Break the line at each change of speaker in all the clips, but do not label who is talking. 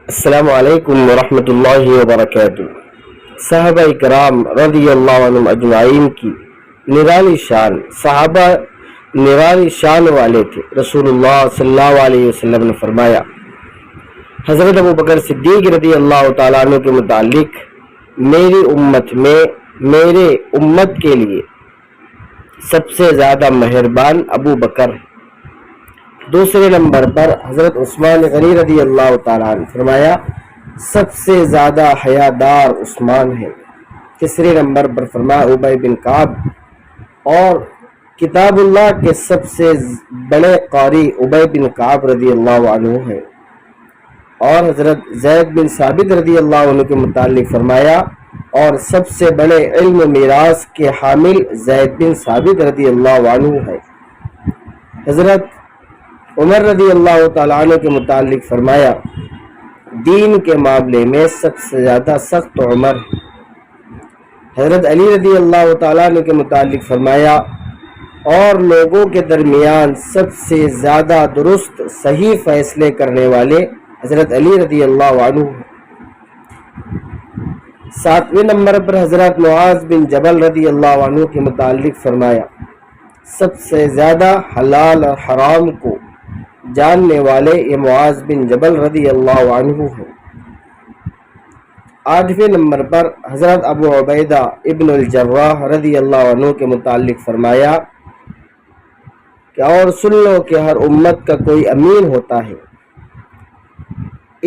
السلام علیکم ورحمۃ اللہ وبرکاتہ۔ صحابہ اکرام رضی اللہ عنہم اجمعین کی نرالی شان، صحابہ نرالی شان والے تھے۔ رسول اللہ صلی اللہ علیہ وسلم نے فرمایا، حضرت ابو بکر صدیق رضی اللہ تعالیٰ عنہ کے متعلق، میری امت میں میرے امت کے لیے سب سے زیادہ مہربان ابو بکر ہے۔ دوسرے نمبر پر حضرت عثمان غنی رضی اللہ تعالیٰ عنہ، فرمایا سب سے زیادہ حیادار عثمان ہے۔ تیسرے نمبر پر فرمایا ابی بن کعب، اور کتاب اللہ کے سب سے بڑے قاری ابی بن کعب رضی اللہ عنہ ہے۔ اور حضرت زید بن ثابت رضی اللہ عنہ کے متعلق فرمایا، اور سب سے بڑے علم و میراث کے حامل زید بن ثابت رضی اللہ عنہ ہے۔ حضرت عمر رضی اللہ تعالیٰ عنہ کے متعلق فرمایا، دین کے معاملے میں سب سے زیادہ سخت عمر ہے۔ حضرت علی رضی اللہ تعالیٰ عنہ کے متعلق فرمایا، اور لوگوں کے درمیان سب سے زیادہ درست صحیح فیصلے کرنے والے حضرت علی رضی اللہ عنہ ہیں۔ ساتویں نمبر پر حضرت معاذ بن جبل رضی اللہ عنہ کے متعلق فرمایا، سب سے زیادہ حلال اور حرام کو جاننے والے یہ معاذ بن جبل رضی اللہ عنہ ہیں۔ آٹھویں نمبر پر حضرت ابو عبیدہ ابن الجراح رضی اللہ عنہ کے متعلق فرمایا کہ اور سن لو کہ ہر امت کا کوئی امین ہوتا ہے،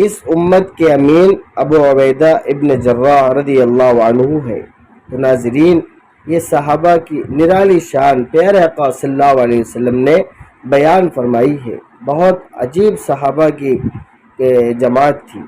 اس امت کے امین ابو عبیدہ ابن جراح رضی اللہ عنہ ہے۔ تو ناظرین، یہ صحابہ کی نرالی شان پیارے آقا صلی اللہ علیہ وسلم نے بیان فرمائی ہے۔ بہت عجیب صحابہ کی جماعت تھی۔